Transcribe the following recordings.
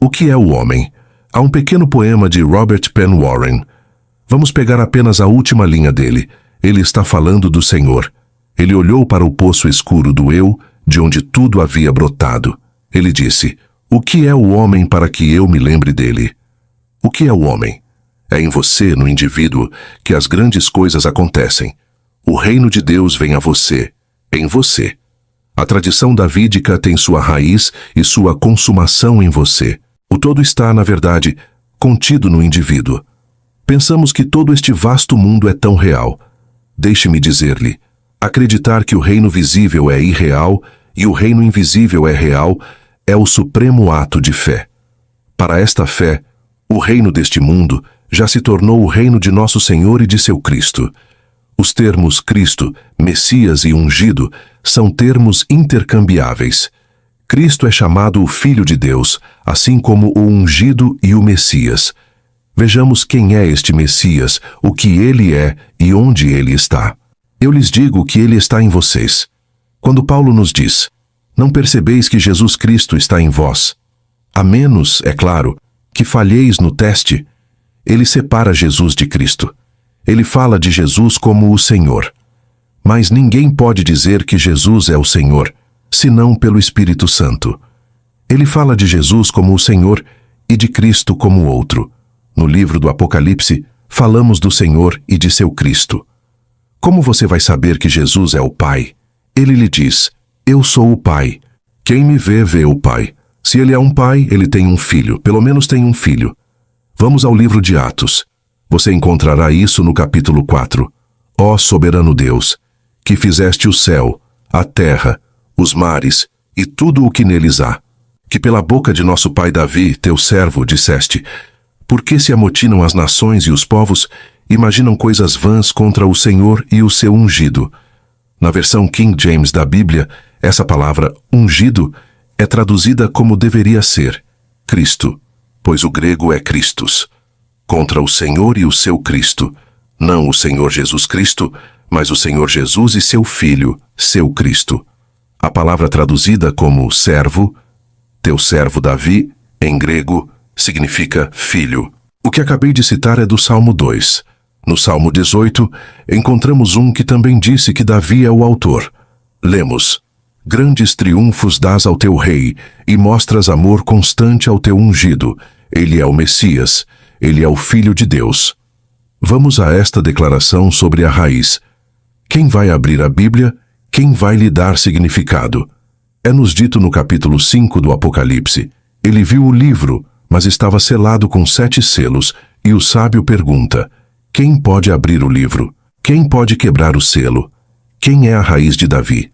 O que é o homem? Há um pequeno poema de Robert Penn Warren. Vamos pegar apenas a última linha dele. Ele está falando do Senhor. Ele olhou para o poço escuro do eu, de onde tudo havia brotado. Ele disse: o que é o homem para que eu me lembre dele? O que é o homem? É em você, no indivíduo, que as grandes coisas acontecem. O reino de Deus vem a você, em você. A tradição davídica tem sua raiz e sua consumação em você. O todo está, na verdade, contido no indivíduo. Pensamos que todo este vasto mundo é tão real. Deixe-me dizer-lhe, acreditar que o reino visível é irreal e o reino invisível é real é o supremo ato de fé. Para esta fé, o reino deste mundo já se tornou o reino de nosso Senhor e de seu Cristo. Os termos Cristo, Messias e ungido são termos intercambiáveis. Cristo é chamado o Filho de Deus, assim como o ungido e o Messias. Vejamos quem é este Messias, o que ele é e onde ele está. Eu lhes digo que ele está em vocês. Quando Paulo nos diz: não percebeis que Jesus Cristo está em vós? A menos, é claro, que falheis no teste. Ele separa Jesus de Cristo. Ele fala de Jesus como o Senhor. Mas ninguém pode dizer que Jesus é o Senhor, senão pelo Espírito Santo. Ele fala de Jesus como o Senhor e de Cristo como o outro. No livro do Apocalipse, falamos do Senhor e de seu Cristo. Como você vai saber que Jesus é o Pai? Ele lhe diz: eu sou o Pai. Quem me vê, vê o Pai. Se ele é um pai, ele tem um filho, pelo menos tem um filho. Vamos ao livro de Atos. Você encontrará isso no capítulo 4. Ó soberano Deus, que fizeste o céu, a terra, os mares e tudo o que neles há, que pela boca de nosso pai Davi, teu servo, disseste: por que se amotinam as nações e os povos, imaginam coisas vãs contra o Senhor e o seu ungido? Na versão King James da Bíblia, essa palavra ungido é traduzida como deveria ser, Cristo, pois o grego é Christus. Contra o Senhor e o seu Cristo, não o Senhor Jesus Cristo, mas o Senhor Jesus e seu Filho, seu Cristo. A palavra traduzida como servo, teu servo Davi, em grego, significa filho. O que acabei de citar é do Salmo 2. No Salmo 18, encontramos um que também disse que Davi é o autor. Lemos: grandes triunfos dás ao teu rei, e mostras amor constante ao teu ungido. Ele é o Messias, ele é o Filho de Deus. Vamos a esta declaração sobre a raiz. Quem vai abrir a Bíblia? Quem vai lhe dar significado? É-nos dito no capítulo 5 do Apocalipse: ele viu o livro, mas estava selado com 7 selos, e o sábio pergunta: quem pode abrir o livro? Quem pode quebrar o selo? Quem é a raiz de Davi?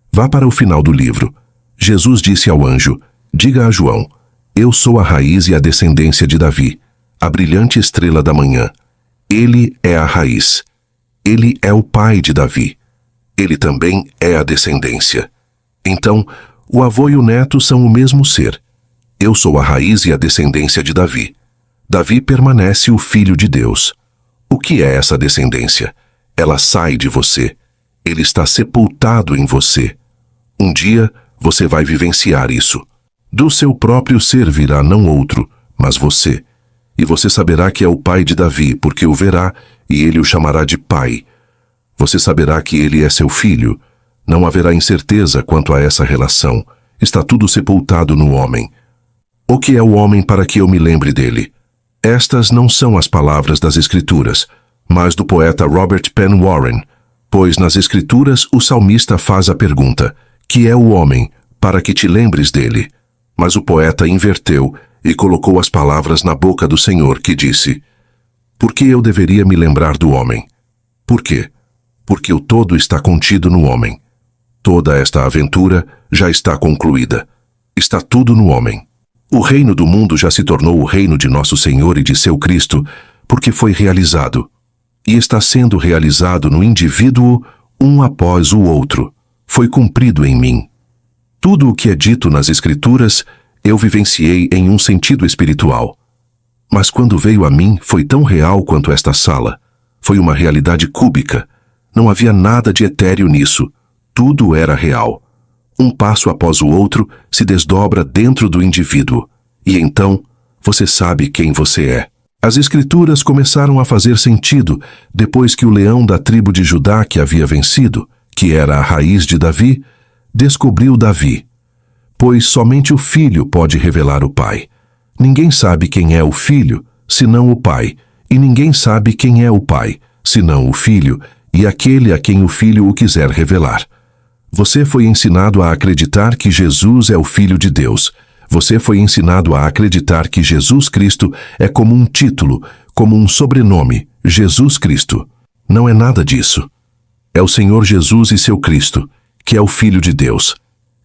Vá para o final do livro. Jesus disse ao anjo: diga a João: eu sou a raiz e a descendência de Davi, a brilhante estrela da manhã. Ele é a raiz. Ele é o pai de Davi. Ele também é a descendência. Então, o avô e o neto são o mesmo ser. Eu sou a raiz e a descendência de Davi. Davi permanece o Filho de Deus. O que é essa descendência? Ela sai de você. Ele está sepultado em você. Um dia, você vai vivenciar isso. Do seu próprio ser virá não outro, mas você. E você saberá que é o pai de Davi, porque o verá, e ele o chamará de pai. Você saberá que ele é seu filho. Não haverá incerteza quanto a essa relação. Está tudo sepultado no homem. O que é o homem para que eu me lembre dele? Estas não são as palavras das Escrituras, mas do poeta Robert Penn Warren, pois nas Escrituras o salmista faz a pergunta: que é o homem, para que te lembres dele? Mas o poeta inverteu e colocou as palavras na boca do Senhor, que disse: por que eu deveria me lembrar do homem? Por quê? Porque o todo está contido no homem. Toda esta aventura já está concluída. Está tudo no homem. O reino do mundo já se tornou o reino de nosso Senhor e de seu Cristo, porque foi realizado. E está sendo realizado no indivíduo, um após o outro. Foi cumprido em mim. Tudo o que é dito nas Escrituras, eu vivenciei em um sentido espiritual. Mas quando veio a mim, foi tão real quanto esta sala. Foi uma realidade cúbica. Não havia nada de etéreo nisso. Tudo era real. Um passo após o outro se desdobra dentro do indivíduo. E então, você sabe quem você é. As Escrituras começaram a fazer sentido depois que o leão da tribo de Judá que havia vencido, que era a raiz de Davi, descobriu Davi. Pois somente o Filho pode revelar o Pai. Ninguém sabe quem é o Filho, senão o Pai, e ninguém sabe quem é o Pai, senão o Filho, e aquele a quem o Filho o quiser revelar. Você foi ensinado a acreditar que Jesus é o Filho de Deus. Você foi ensinado a acreditar que Jesus Cristo é como um título, como um sobrenome, Jesus Cristo. Não é nada disso. É o Senhor Jesus e seu Cristo, que é o Filho de Deus.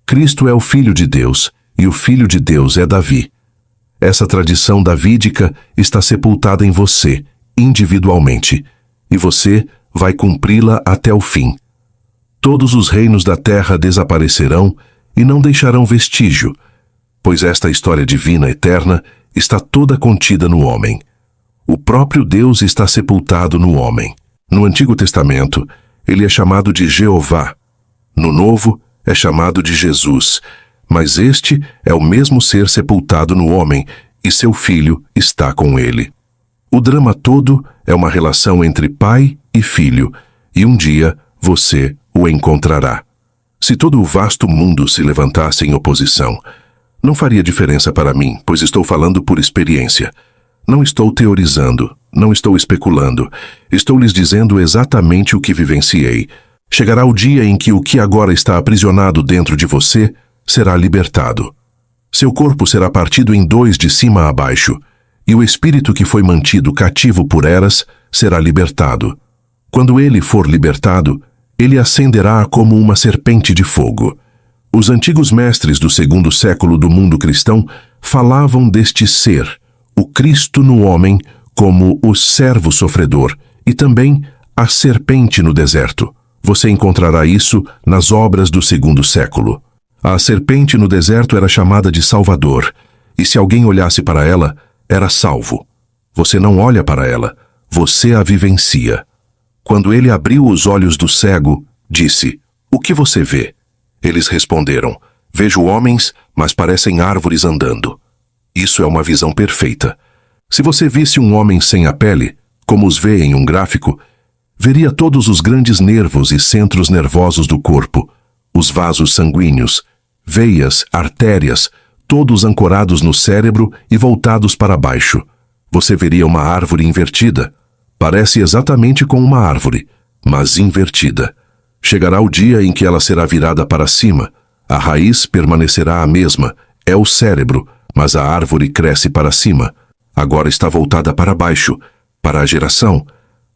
Cristo é o Filho de Deus, e o Filho de Deus é Davi. Essa tradição davídica está sepultada em você, individualmente, e você vai cumpri-la até o fim. Todos os reinos da terra desaparecerão e não deixarão vestígio, pois esta história divina eterna está toda contida no homem. O próprio Deus está sepultado no homem. No Antigo Testamento, ele é chamado de Jeová. No Novo, é chamado de Jesus, mas este é o mesmo ser sepultado no homem, e seu Filho está com ele. O drama todo é uma relação entre pai e filho, e um dia você o encontrará. Se todo o vasto mundo se levantasse em oposição, não faria diferença para mim, pois estou falando por experiência. Não estou teorizando, não estou especulando. Estou lhes dizendo exatamente o que vivenciei. Chegará o dia em que o que agora está aprisionado dentro de você será libertado. Seu corpo será partido em dois de cima a baixo, e o espírito que foi mantido cativo por eras será libertado. Quando ele for libertado, ele ascenderá como uma serpente de fogo. Os antigos mestres do segundo século do mundo cristão falavam deste ser, o Cristo no homem, como o servo sofredor e também a serpente no deserto. Você encontrará isso nas obras do segundo século. A serpente no deserto era chamada de Salvador, e se alguém olhasse para ela, era salvo. Você não olha para ela, você a vivencia. Quando ele abriu os olhos do cego, disse: "O que você vê?" Eles responderam: "Vejo homens, mas parecem árvores andando." Isso é uma visão perfeita. Se você visse um homem sem a pele, como os vê em um gráfico, veria todos os grandes nervos e centros nervosos do corpo, os vasos sanguíneos, veias, artérias, todos ancorados no cérebro e voltados para baixo. Você veria uma árvore invertida. Parece exatamente com uma árvore, mas invertida. Chegará o dia em que ela será virada para cima. A raiz permanecerá a mesma, é o cérebro, mas a árvore cresce para cima. Agora está voltada para baixo, para a geração,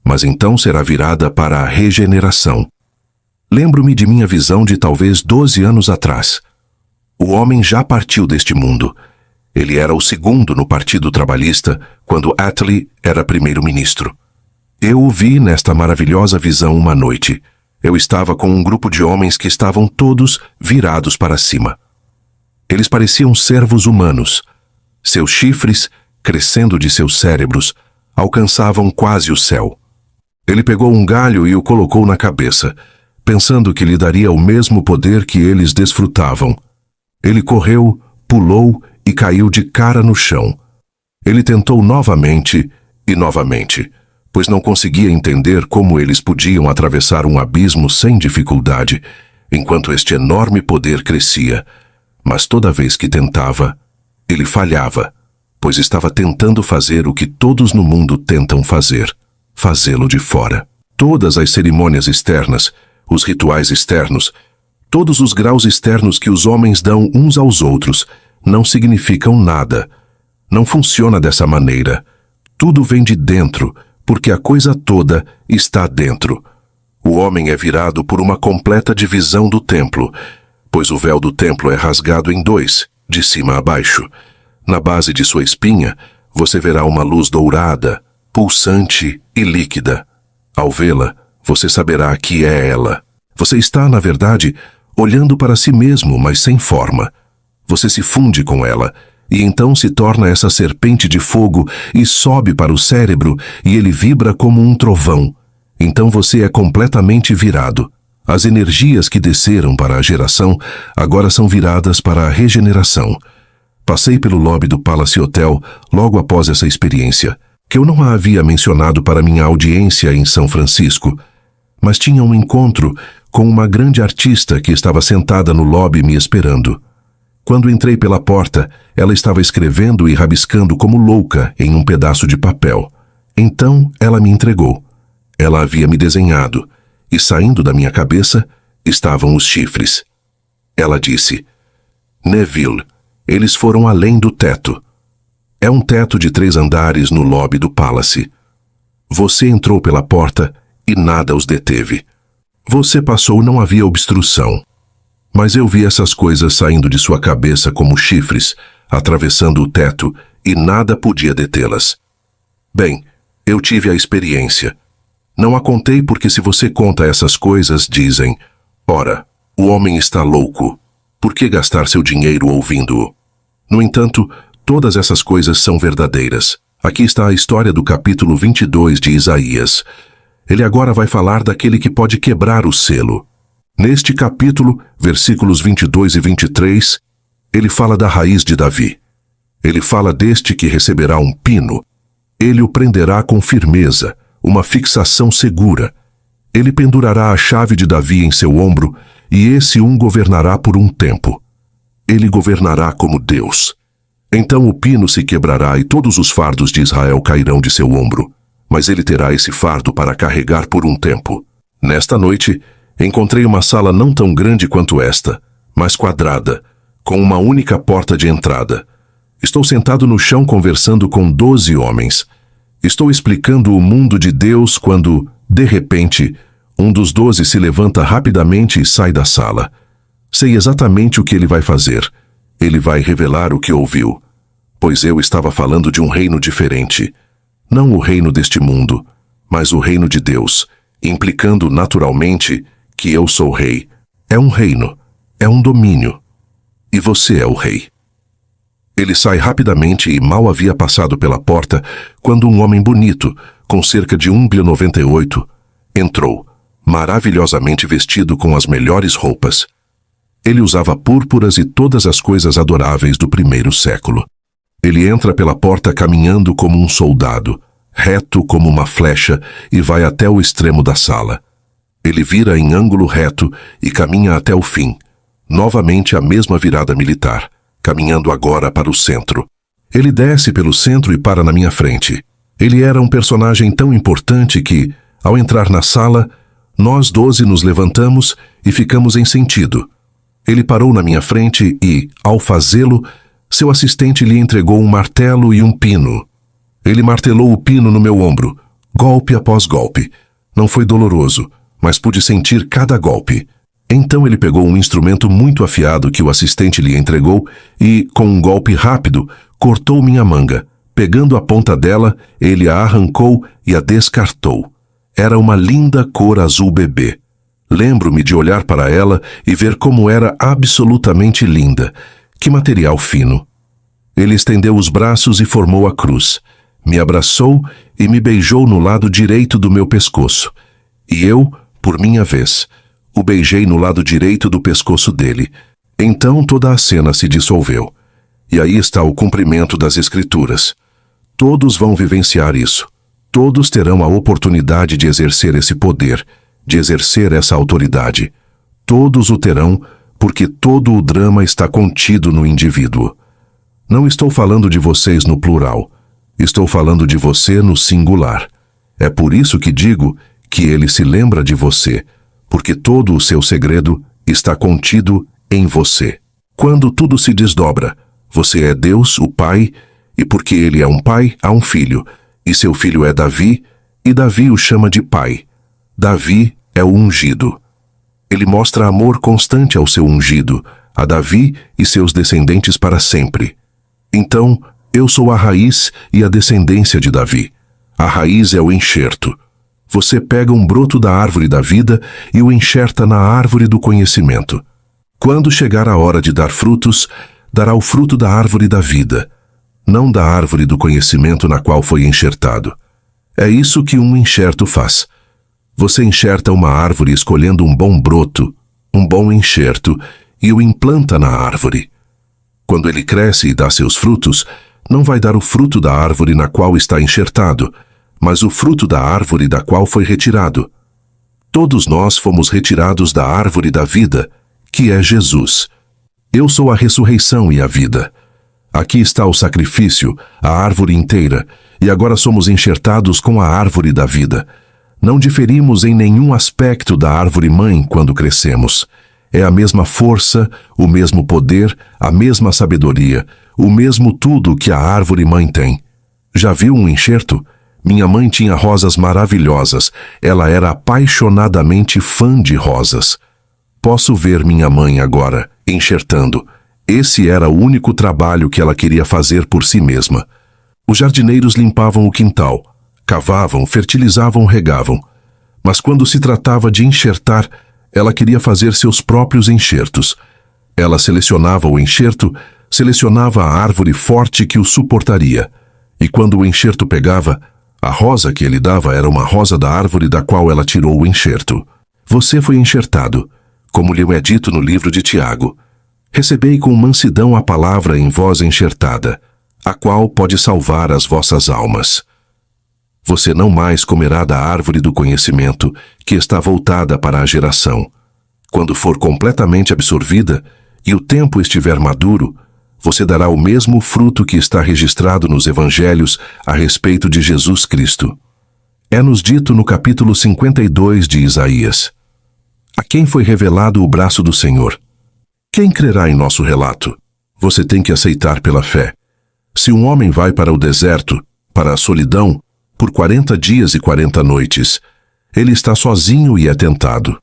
mas então será virada para a regeneração. Lembro-me de minha visão de talvez 12 anos atrás. O homem já partiu deste mundo. Ele era o segundo no Partido Trabalhista, quando Attlee era primeiro-ministro. Eu o vi nesta maravilhosa visão uma noite. Eu estava com um grupo de homens que estavam todos virados para cima. Eles pareciam servos humanos. Seus chifres, crescendo de seus cérebros, alcançavam quase o céu. Ele pegou um galho e o colocou na cabeça, pensando que lhe daria o mesmo poder que eles desfrutavam. Ele correu, pulou e caiu de cara no chão. Ele tentou novamente e novamente, pois não conseguia entender como eles podiam atravessar um abismo sem dificuldade, enquanto este enorme poder crescia. Mas toda vez que tentava, ele falhava, pois estava tentando fazer o que todos no mundo tentam fazer, fazê-lo de fora. Todas as cerimônias externas, os rituais externos, todos os graus externos que os homens dão uns aos outros, não significam nada. Não funciona dessa maneira. Tudo vem de dentro, porque a coisa toda está dentro. O homem é virado por uma completa divisão do templo, pois o véu do templo é rasgado em dois, de cima a baixo. Na base de sua espinha, você verá uma luz dourada, pulsante e líquida. Ao vê-la, você saberá que é ela. Você está, na verdade, olhando para si mesmo, mas sem forma. Você se funde com ela, e então se torna essa serpente de fogo e sobe para o cérebro, e ele vibra como um trovão. Então você é completamente virado. As energias que desceram para a geração agora são viradas para a regeneração. Passei pelo lobby do Palace Hotel logo após essa experiência, que eu não a havia mencionado para minha audiência em São Francisco, mas tinha um encontro com uma grande artista que estava sentada no lobby me esperando. Quando entrei pela porta, ela estava escrevendo e rabiscando como louca em um pedaço de papel. Então ela me entregou. Ela havia me desenhado, e saindo da minha cabeça estavam os chifres. Ela disse: Neville, eles foram além do teto. É um teto de 3 andares no lobby do Palace. Você entrou pela porta e nada os deteve. Você passou, não havia obstrução. Mas eu vi essas coisas saindo de sua cabeça como chifres, atravessando o teto, e nada podia detê-las. Bem, eu tive a experiência. Não a contei porque se você conta essas coisas, dizem: ora, o homem está louco. Por que gastar seu dinheiro ouvindo-o? No entanto, todas essas coisas são verdadeiras. Aqui está a história do capítulo 22 de Isaías. Ele agora vai falar daquele que pode quebrar o selo. Neste capítulo, versículos 22 e 23, ele fala da raiz de Davi. Ele fala deste que receberá um pino. Ele o prenderá com firmeza, uma fixação segura. Ele pendurará a chave de Davi em seu ombro, e esse governará por um tempo. Ele governará como Deus. Então o pino se quebrará e todos os fardos de Israel cairão de seu ombro, mas ele terá esse fardo para carregar por um tempo. Nesta noite, encontrei uma sala não tão grande quanto esta, mas quadrada, com uma única porta de entrada. Estou sentado no chão conversando com 12 homens. Estou explicando o mundo de Deus quando, de repente, um dos 12 se levanta rapidamente e sai da sala. Sei exatamente o que ele vai fazer. Ele vai revelar o que ouviu. Pois eu estava falando de um reino diferente. Não o reino deste mundo, mas o reino de Deus, implicando naturalmente que eu sou rei. É um reino, é um domínio. E você é o rei. Ele sai rapidamente e mal havia passado pela porta quando um homem bonito, com cerca de 1,98 m, entrou, maravilhosamente vestido com as melhores roupas. Ele usava púrpuras e todas as coisas adoráveis do primeiro século. Ele entra pela porta caminhando como um soldado, reto como uma flecha, e vai até o extremo da sala. Ele vira em ângulo reto e caminha até o fim, novamente a mesma virada militar, caminhando agora para o centro. Ele desce pelo centro e para na minha frente. Ele era um personagem tão importante que, ao entrar na sala, nós 12 nos levantamos e ficamos em sentido. Ele parou na minha frente e, ao fazê-lo, seu assistente lhe entregou um martelo e um pino. Ele martelou o pino no meu ombro, golpe após golpe. Não foi doloroso, mas pude sentir cada golpe. Então ele pegou um instrumento muito afiado que o assistente lhe entregou e, com um golpe rápido, cortou minha manga. Pegando a ponta dela, ele a arrancou e a descartou. Era uma linda cor azul bebê. Lembro-me de olhar para ela e ver como era absolutamente linda. Que material fino. Ele estendeu os braços e formou a cruz. Me abraçou e me beijou no lado direito do meu pescoço. E eu, por minha vez, o beijei no lado direito do pescoço dele. Então toda a cena se dissolveu. E aí está o cumprimento das Escrituras. Todos vão vivenciar isso. Todos terão a oportunidade de exercer esse poder, de exercer essa autoridade. Todos o terão, porque todo o drama está contido no indivíduo. Não estou falando de vocês no plural. Estou falando de você no singular. É por isso que digo que ele se lembra de você, porque todo o seu segredo está contido em você. Quando tudo se desdobra, você é Deus, o Pai, e porque ele é um pai, há um filho, e seu filho é Davi, e Davi o chama de pai. Davi é o ungido. Ele mostra amor constante ao seu ungido, a Davi e seus descendentes para sempre. Então, eu sou a raiz e a descendência de Davi. A raiz é o enxerto. Você pega um broto da árvore da vida e o enxerta na árvore do conhecimento. Quando chegar a hora de dar frutos, dará o fruto da árvore da vida, não da árvore do conhecimento na qual foi enxertado. É isso que um enxerto faz. Você enxerta uma árvore escolhendo um bom broto, um bom enxerto, e o implanta na árvore. Quando ele cresce e dá seus frutos, não vai dar o fruto da árvore na qual está enxertado, mas o fruto da árvore da qual foi retirado. Todos nós fomos retirados da árvore da vida, que é Jesus. Eu sou a ressurreição e a vida. Aqui está o sacrifício, a árvore inteira, e agora somos enxertados com a árvore da vida. Não diferimos em nenhum aspecto da árvore-mãe quando crescemos. É a mesma força, o mesmo poder, a mesma sabedoria, o mesmo tudo que a árvore-mãe tem. Já viu um enxerto? Minha mãe tinha rosas maravilhosas. Ela era apaixonadamente fã de rosas. Posso ver minha mãe agora, enxertando. Esse era o único trabalho que ela queria fazer por si mesma. Os jardineiros limpavam o quintal, cavavam, fertilizavam, regavam. Mas quando se tratava de enxertar, ela queria fazer seus próprios enxertos. Ela selecionava o enxerto, selecionava a árvore forte que o suportaria. E quando o enxerto pegava, a rosa que ele dava era uma rosa da árvore da qual ela tirou o enxerto. Você foi enxertado, como lhe é dito no livro de Tiago. Recebei com mansidão a palavra em vós enxertada, a qual pode salvar as vossas almas. Você não mais comerá da árvore do conhecimento, que está voltada para a geração. Quando for completamente absorvida e o tempo estiver maduro, você dará o mesmo fruto que está registrado nos evangelhos a respeito de Jesus Cristo. É-nos dito no capítulo 52 de Isaías: a quem foi revelado o braço do Senhor? Quem crerá em nosso relato? Você tem que aceitar pela fé. Se um homem vai para o deserto, para a solidão, por 40 dias e 40 noites, ele está sozinho e é tentado.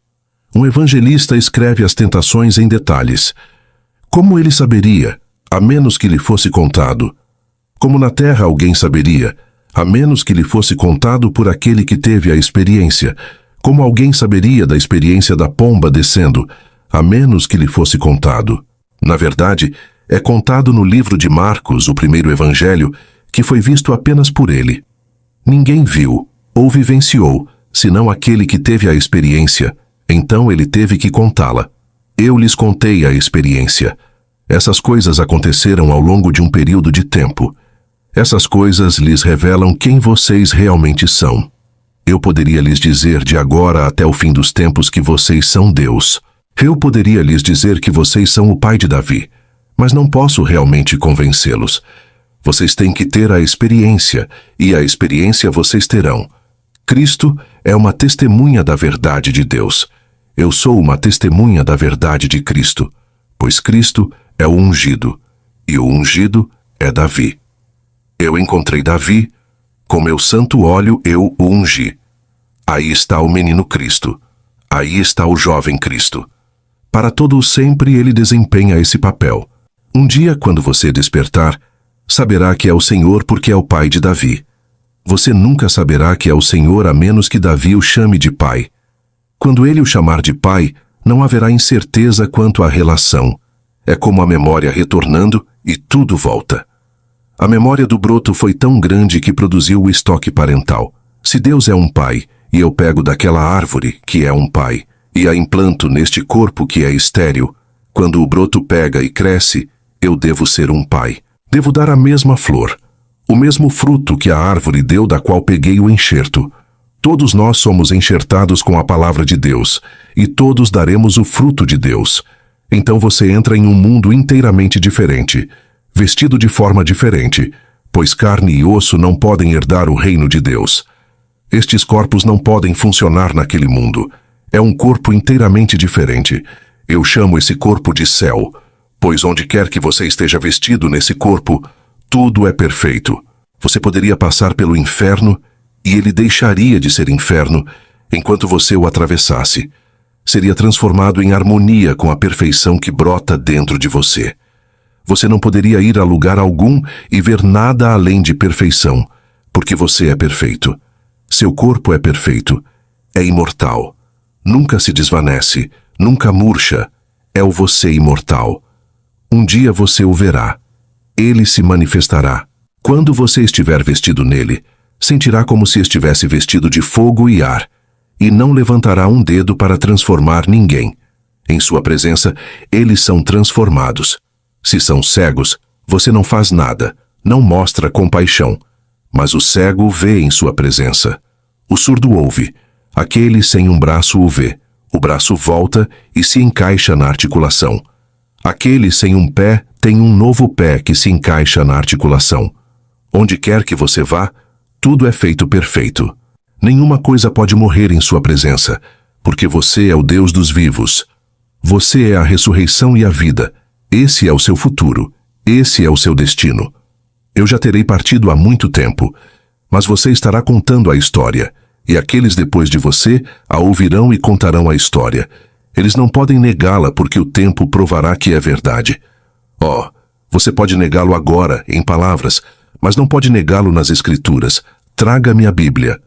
Um evangelista escreve as tentações em detalhes. Como ele saberia, a menos que lhe fosse contado? Como na terra alguém saberia, a menos que lhe fosse contado por aquele que teve a experiência? Como alguém saberia da experiência da pomba descendo, a menos que lhe fosse contado? Na verdade, é contado no livro de Marcos, o primeiro evangelho, que foi visto apenas por ele. Ninguém viu ou vivenciou, senão aquele que teve a experiência. Então ele teve que contá-la. Eu lhes contei a experiência. Essas coisas aconteceram ao longo de um período de tempo. Essas coisas lhes revelam quem vocês realmente são. Eu poderia lhes dizer de agora até o fim dos tempos que vocês são Deus. Eu poderia lhes dizer que vocês são o pai de Davi, mas não posso realmente convencê-los. Vocês têm que ter a experiência, e a experiência vocês terão. Cristo é uma testemunha da verdade de Deus. Eu sou uma testemunha da verdade de Cristo, pois Cristo é o ungido, e o ungido é Davi. Eu encontrei Davi, com meu santo óleo eu o ungi. Aí está o menino Cristo, aí está o jovem Cristo. Para todo o sempre ele desempenha esse papel. Um dia, quando você despertar, saberá que é o Senhor porque é o pai de Davi. Você nunca saberá que é o Senhor a menos que Davi o chame de pai. Quando ele o chamar de pai, não haverá incerteza quanto à relação. É como a memória retornando e tudo volta. A memória do broto foi tão grande que produziu o estoque parental. Se Deus é um pai, e eu pego daquela árvore, que é um pai, e a implanto neste corpo que é estéril, quando o broto pega e cresce, eu devo ser um pai. Devo dar a mesma flor, o mesmo fruto que a árvore deu da qual peguei o enxerto. Todos nós somos enxertados com a palavra de Deus, e todos daremos o fruto de Deus. Então você entra em um mundo inteiramente diferente, vestido de forma diferente, pois carne e osso não podem herdar o reino de Deus. Estes corpos não podem funcionar naquele mundo. É um corpo inteiramente diferente. Eu chamo esse corpo de céu, pois onde quer que você esteja vestido nesse corpo, tudo é perfeito. Você poderia passar pelo inferno e ele deixaria de ser inferno enquanto você o atravessasse. Seria transformado em harmonia com a perfeição que brota dentro de você. Você não poderia ir a lugar algum e ver nada além de perfeição, porque você é perfeito. Seu corpo é perfeito, é imortal. Nunca se desvanece, nunca murcha. É o você imortal. Um dia você o verá. Ele se manifestará. Quando você estiver vestido nele, sentirá como se estivesse vestido de fogo e ar, e não levantará um dedo para transformar ninguém. Em sua presença, eles são transformados. Se são cegos, você não faz nada, não mostra compaixão. Mas o cego vê em sua presença. O surdo ouve. Aquele sem um braço o vê. O braço volta e se encaixa na articulação. Aquele sem um pé tem um novo pé que se encaixa na articulação. Onde quer que você vá, tudo é feito perfeito. Nenhuma coisa pode morrer em sua presença, porque você é o Deus dos vivos. Você é a ressurreição e a vida. Esse é o seu futuro. Esse é o seu destino. Eu já terei partido há muito tempo, mas você estará contando a história, e aqueles depois de você a ouvirão e contarão a história. Eles não podem negá-la porque o tempo provará que é verdade. Você pode negá-lo agora, em palavras, mas não pode negá-lo nas Escrituras. Traga-me a Bíblia.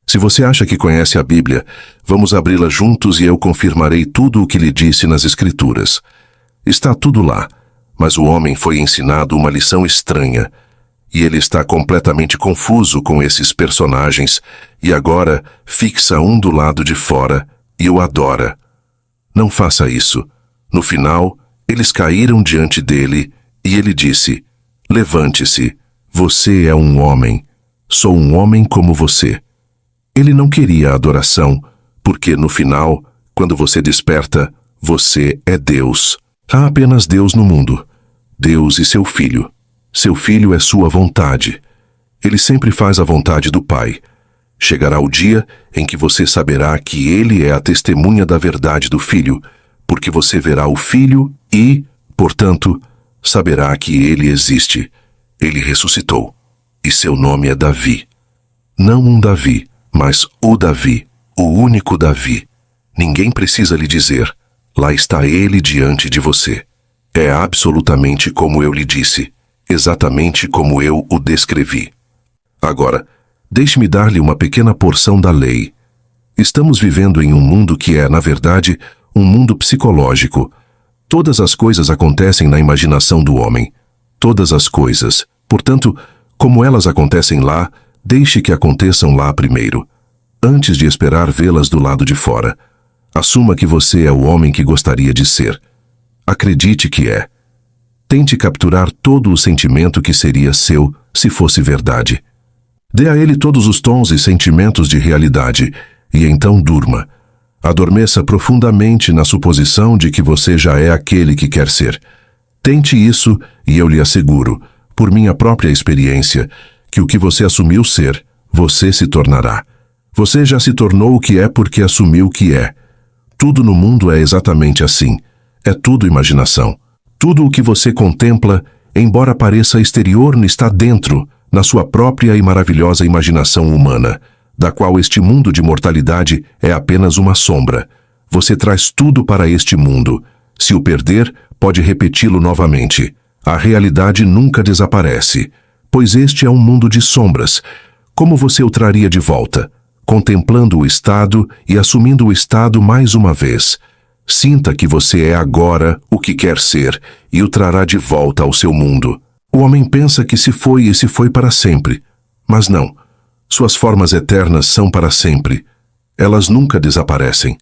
Se você acha que conhece a Bíblia, vamos abri-la juntos e eu confirmarei tudo o que lhe disse nas Escrituras. Está tudo lá, mas o homem foi ensinado uma lição estranha, e ele está completamente confuso com esses personagens, e agora fixa um do lado de fora e o adora. Não faça isso. No final, eles caíram diante dele, e ele disse: levante-se, você é um homem. Sou um homem como você. Ele não queria adoração, porque no final, quando você desperta, você é Deus. Há apenas Deus no mundo. Deus e seu Filho. Seu Filho é sua vontade. Ele sempre faz a vontade do Pai. Chegará o dia em que você saberá que Ele é a testemunha da verdade do Filho, porque você verá o Filho e, portanto, saberá que Ele existe. Ele ressuscitou, e seu nome é Davi. Não um Davi, mas o Davi, o único Davi. Ninguém precisa lhe dizer: lá está ele diante de você. É absolutamente como eu lhe disse, exatamente como eu o descrevi. Agora, deixe-me dar-lhe uma pequena porção da lei. Estamos vivendo em um mundo que é, na verdade, um mundo psicológico. Todas as coisas acontecem na imaginação do homem. Todas as coisas. Portanto, como elas acontecem lá, deixe que aconteçam lá primeiro, antes de esperar vê-las do lado de fora. Assuma que você é o homem que gostaria de ser. Acredite que é. Tente capturar todo o sentimento que seria seu se fosse verdade. Dê a ele todos os tons e sentimentos de realidade, e então durma. Adormeça profundamente na suposição de que você já é aquele que quer ser. Tente isso e eu lhe asseguro, por minha própria experiência, que o que você assumiu ser, você se tornará. Você já se tornou o que é porque assumiu o que é. Tudo no mundo é exatamente assim. É tudo imaginação. Tudo o que você contempla, embora pareça exterior, está dentro, na sua própria e maravilhosa imaginação humana, da qual este mundo de mortalidade é apenas uma sombra. Você traz tudo para este mundo. Se o perder, pode repeti-lo novamente. A realidade nunca desaparece, pois este é um mundo de sombras. Como você o traria de volta? Contemplando o estado e assumindo o estado mais uma vez. Sinta que você é agora o que quer ser e o trará de volta ao seu mundo. O homem pensa que se foi e se foi para sempre. Mas não. Suas formas eternas são para sempre. Elas nunca desaparecem.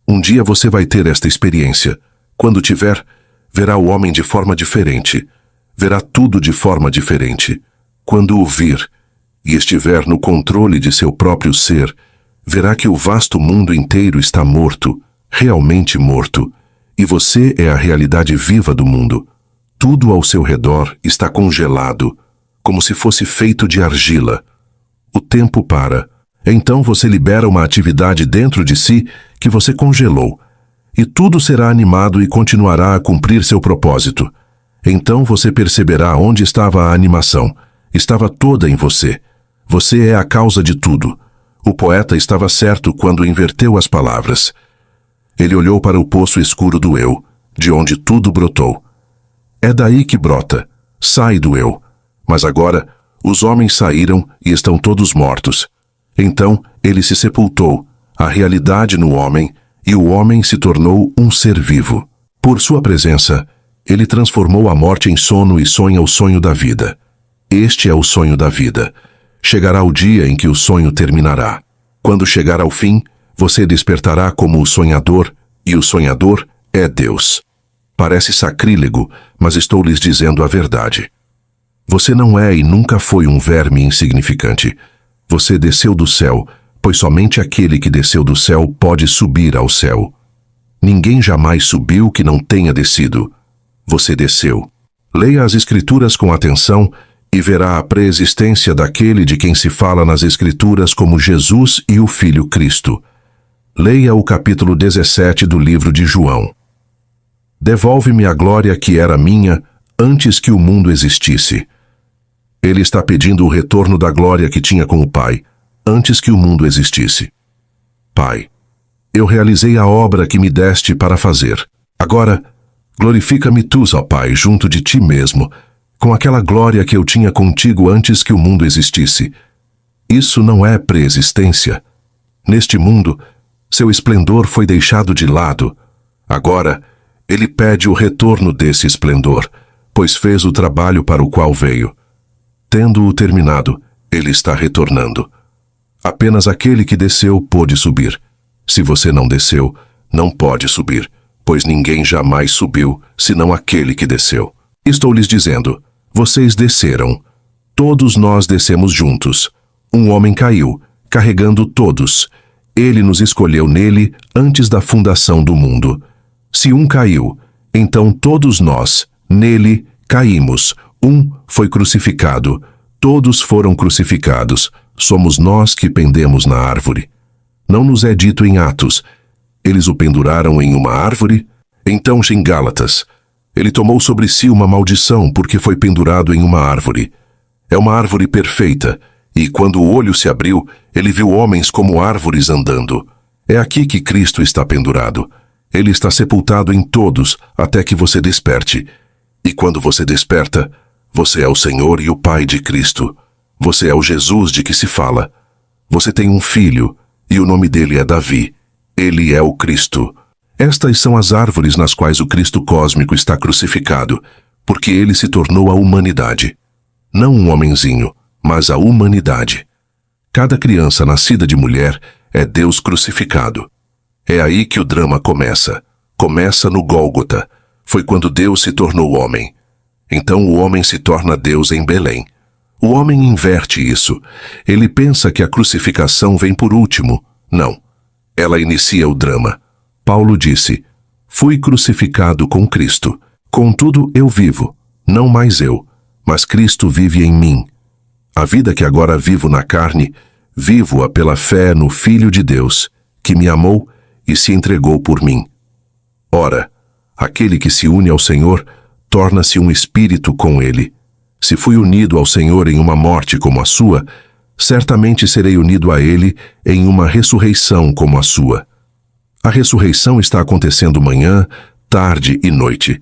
Um dia você vai ter esta experiência. Quando tiver, verá o homem de forma diferente. Verá tudo de forma diferente. Quando o vir e estiver no controle de seu próprio ser, verá que o vasto mundo inteiro está morto, realmente morto, e você é a realidade viva do mundo. Tudo ao seu redor está congelado, como se fosse feito de argila. O tempo para. Então você libera uma atividade dentro de si que você congelou, e tudo será animado e continuará a cumprir seu propósito. Então você perceberá onde estava a animação. Estava toda em você. Você é a causa de tudo. O poeta estava certo quando inverteu as palavras. Ele olhou para o poço escuro do eu, de onde tudo brotou. É daí que brota. Sai do eu. Mas agora, os homens saíram e estão todos mortos. Então, ele se sepultou, a realidade no homem, e o homem se tornou um ser vivo. Por sua presença, ele transformou a morte em sono e sonha o sonho da vida. Este é o sonho da vida. Chegará o dia em que o sonho terminará. Quando chegar ao fim, você despertará como o sonhador, e o sonhador é Deus. Parece sacrílego, mas estou lhes dizendo a verdade. Você não é e nunca foi um verme insignificante. Você desceu do céu, pois somente aquele que desceu do céu pode subir ao céu. Ninguém jamais subiu que não tenha descido. Você desceu. Leia as Escrituras com atenção e verá a preexistência daquele de quem se fala nas Escrituras como Jesus e o Filho Cristo. Leia o capítulo 17 do livro de João. Devolve-me a glória que era minha antes que o mundo existisse. Ele está pedindo o retorno da glória que tinha com o Pai, antes que o mundo existisse. Pai, eu realizei a obra que me deste para fazer. Agora, glorifica-me tu, ó Pai, junto de ti mesmo, com aquela glória que eu tinha contigo antes que o mundo existisse. Isso não é preexistência. Neste mundo, seu esplendor foi deixado de lado. Agora, ele pede o retorno desse esplendor, pois fez o trabalho para o qual veio. Tendo-o terminado, ele está retornando. Apenas aquele que desceu pôde subir. Se você não desceu, não pode subir, pois ninguém jamais subiu, senão aquele que desceu. Estou lhes dizendo, vocês desceram. Todos nós descemos juntos. Um homem caiu, carregando todos. Ele nos escolheu nele antes da fundação do mundo. Se um caiu, então todos nós, nele, caímos. Um foi crucificado. Todos foram crucificados. Somos nós que pendemos na árvore. Não nos é dito em Atos, eles o penduraram em uma árvore? Então, em Gálatas, ele tomou sobre si uma maldição porque foi pendurado em uma árvore. É uma árvore perfeita, e quando o olho se abriu, ele viu homens como árvores andando. É aqui que Cristo está pendurado. Ele está sepultado em todos até que você desperte. E quando você desperta, você é o Senhor e o Pai de Cristo. Você é o Jesus de que se fala. Você tem um filho, e o nome dele é Davi. Ele é o Cristo. Estas são as árvores nas quais o Cristo cósmico está crucificado, porque ele se tornou a humanidade. Não um homenzinho, mas a humanidade. Cada criança nascida de mulher é Deus crucificado. É aí que o drama começa. Começa no Gólgota. Foi quando Deus se tornou homem. Então o homem se torna Deus em Belém. O homem inverte isso. Ele pensa que a crucificação vem por último. Não. Ela inicia o drama. Paulo disse, fui crucificado com Cristo. Contudo, eu vivo. Não mais eu, mas Cristo vive em mim. A vida que agora vivo na carne, vivo-a pela fé no Filho de Deus, que me amou e se entregou por mim. Ora, aquele que se une ao Senhor, torna-se um espírito com ele. Se fui unido ao Senhor em uma morte como a sua, certamente serei unido a ele em uma ressurreição como a sua. A ressurreição está acontecendo manhã, tarde e noite,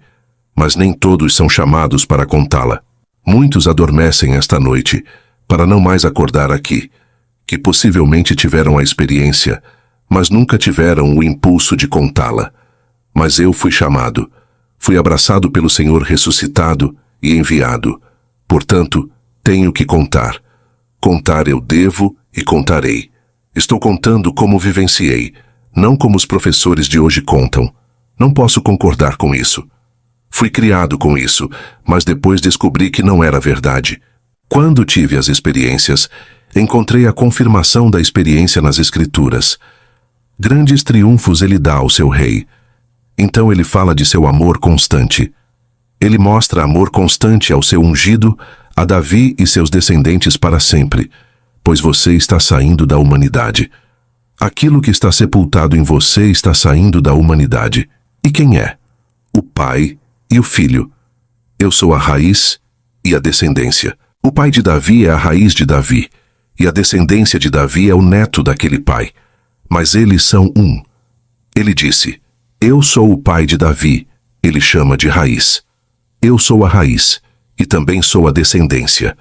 mas nem todos são chamados para contá-la. Muitos adormecem esta noite, para não mais acordar aqui, que possivelmente tiveram a experiência, mas nunca tiveram o impulso de contá-la. Mas eu fui chamado, fui abraçado pelo Senhor ressuscitado e enviado. Portanto, tenho que contar. Contar eu devo e contarei. Estou contando como vivenciei, não como os professores de hoje contam. Não posso concordar com isso. Fui criado com isso, mas depois descobri que não era verdade. Quando tive as experiências, encontrei a confirmação da experiência nas Escrituras. Grandes triunfos ele dá ao seu rei. Então ele fala de seu amor constante. Ele mostra amor constante ao seu ungido, a Davi e seus descendentes para sempre, pois você está saindo da humanidade. Aquilo que está sepultado em você está saindo da humanidade. E quem é? O Pai e o Filho. Eu sou a raiz e a descendência. O pai de Davi é a raiz de Davi, e a descendência de Davi é o neto daquele pai. Mas eles são um. Ele disse, eu sou o pai de Davi. Ele chama de raiz. Eu sou a raiz, e também sou a descendência.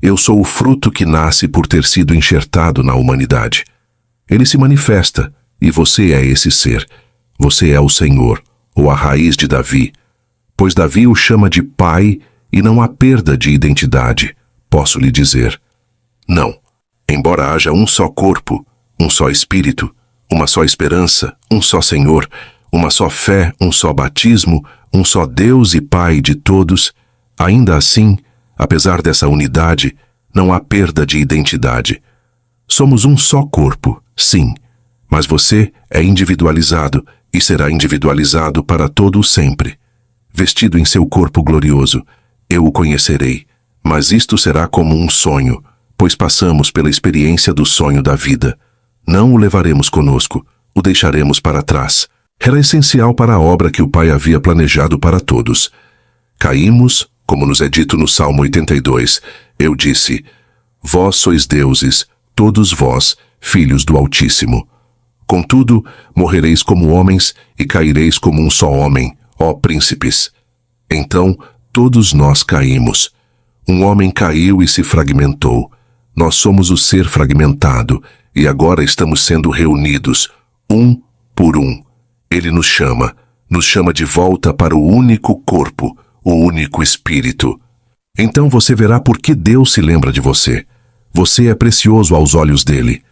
Eu sou o fruto que nasce por ter sido enxertado na humanidade. Ele se manifesta, e você é esse ser. Você é o Senhor, ou a raiz de Davi. Pois Davi o chama de pai, e não há perda de identidade, posso lhe dizer. Não. Embora haja um só corpo, um só espírito, uma só esperança, um só Senhor, uma só fé, um só batismo, um só Deus e Pai de todos, ainda assim, apesar dessa unidade, não há perda de identidade. Somos um só corpo, sim, mas você é individualizado e será individualizado para todo o sempre. Vestido em seu corpo glorioso, eu o conhecerei, mas isto será como um sonho, pois passamos pela experiência do sonho da vida. Não o levaremos conosco, o deixaremos para trás. Era essencial para a obra que o Pai havia planejado para todos. Caímos, como nos é dito no Salmo 82, eu disse: vós sois deuses, todos vós, filhos do Altíssimo. Contudo, morrereis como homens e caireis como um só homem, ó príncipes. Então, todos nós caímos. Um homem caiu e se fragmentou. Nós somos o ser fragmentado e agora estamos sendo reunidos, um por um. Ele nos chama de volta para o único corpo, o único Espírito. Então você verá por que Deus se lembra de você. Você é precioso aos olhos dele.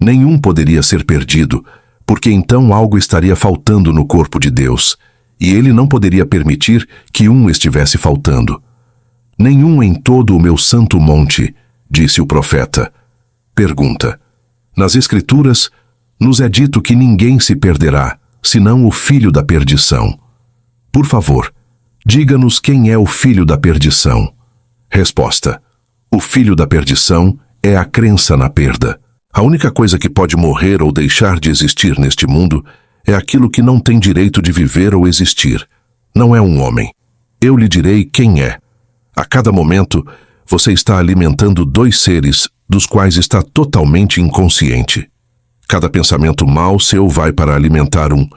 Nenhum poderia ser perdido, porque então algo estaria faltando no corpo de Deus, e ele não poderia permitir que um estivesse faltando. Nenhum em todo o meu santo monte, disse o profeta. Pergunta: nas Escrituras, nos é dito que ninguém se perderá, senão o filho da perdição. Por favor, diga-nos quem é o filho da perdição. Resposta: o filho da perdição é a crença na perda. A única coisa que pode morrer ou deixar de existir neste mundo é aquilo que não tem direito de viver ou existir. Não é um homem. Eu lhe direi quem é. A cada momento, você está alimentando dois seres dos quais está totalmente inconsciente. Cada pensamento mau seu vai para alimentar um,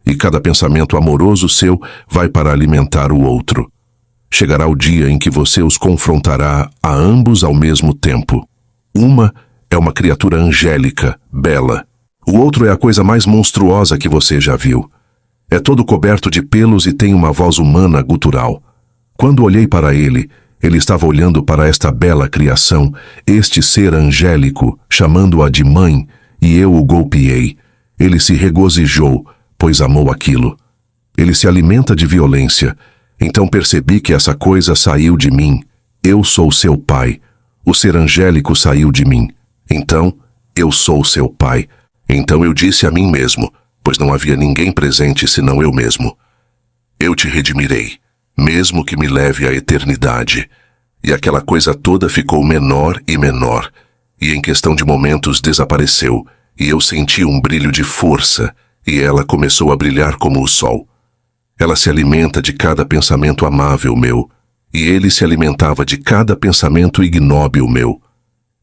e cada pensamento amoroso seu vai para alimentar o outro. Chegará o dia em que você os confrontará a ambos ao mesmo tempo. Uma é uma criatura angélica, bela. O outro é a coisa mais monstruosa que você já viu. É todo coberto de pelos e tem uma voz humana gutural. Quando olhei para ele, ele estava olhando para esta bela criação, este ser angélico, chamando-a de mãe, e eu o golpeei. Ele se regozijou, pois amou aquilo. Ele se alimenta de violência. Então percebi que essa coisa saiu de mim. Eu sou seu pai. O ser angélico saiu de mim. Então, eu sou seu pai. Então eu disse a mim mesmo, pois não havia ninguém presente senão eu mesmo: eu te redimirei, mesmo que me leve à eternidade. E aquela coisa toda ficou menor e menor, e em questão de momentos desapareceu, e eu senti um brilho de força, e ela começou a brilhar como o sol. Ela se alimenta de cada pensamento amável meu, e ele se alimentava de cada pensamento ignóbil meu.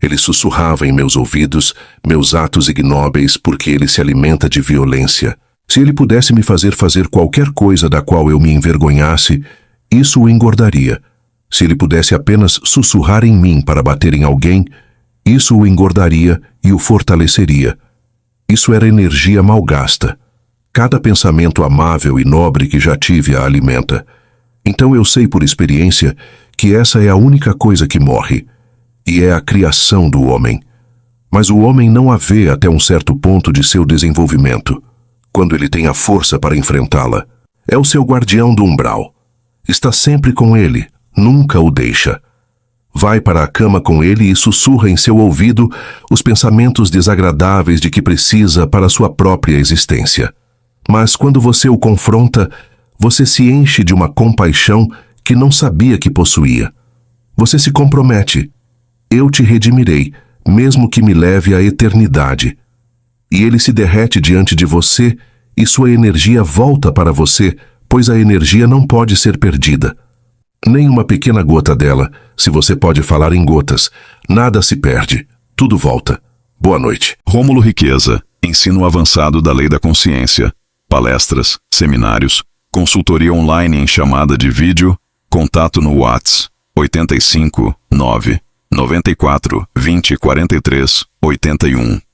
Ele sussurrava em meus ouvidos meus atos ignóbeis porque ele se alimenta de violência. Se ele pudesse me fazer qualquer coisa da qual eu me envergonhasse, isso o engordaria. Se ele pudesse apenas sussurrar em mim para bater em alguém, isso o engordaria e o fortaleceria. Isso era energia mal gasta. Cada pensamento amável e nobre que já tive a alimenta. Então eu sei por experiência que essa é a única coisa que morre, e é a criação do homem. Mas o homem não a vê até um certo ponto de seu desenvolvimento, quando ele tem a força para enfrentá-la. É o seu guardião do umbral. Está sempre com ele, nunca o deixa. Vai para a cama com ele e sussurra em seu ouvido os pensamentos desagradáveis de que precisa para sua própria existência. Mas quando você o confronta, você se enche de uma compaixão que não sabia que possuía. Você se compromete: eu te redimirei, mesmo que me leve à eternidade. E ele se derrete diante de você e sua energia volta para você, pois a energia não pode ser perdida. Nem uma pequena gota dela, se você pode falar em gotas, nada se perde, tudo volta. Boa noite. Rômulo Riqueza, ensino avançado da lei da consciência, palestras, seminários, consultoria online em chamada de vídeo, contato no WhatsApp 85 9 94 20 43 81.